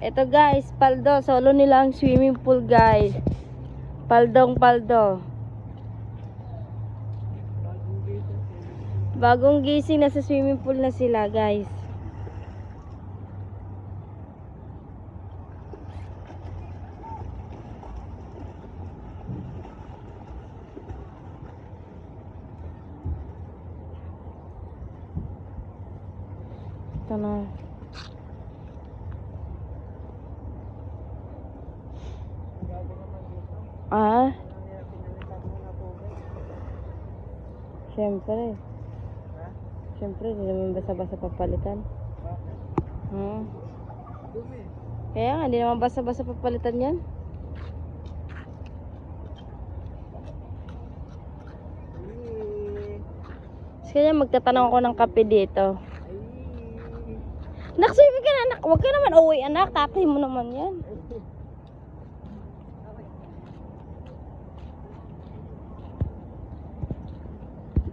Ito guys, paldo. Solo nila ang swimming pool guys. Paldong paldo. Bagong gising na sa swimming pool na sila guys. Ito na. Ah? Siyempre. Siyempre, hindi naman basa-basa papalitan. Kaya nga, hindi naman basa-basa papalitan yan. Kaya magtatanong ako ng kape dito. Naksibig ka na anak. Huwag ka naman uwi anak. Tatay mo naman yan.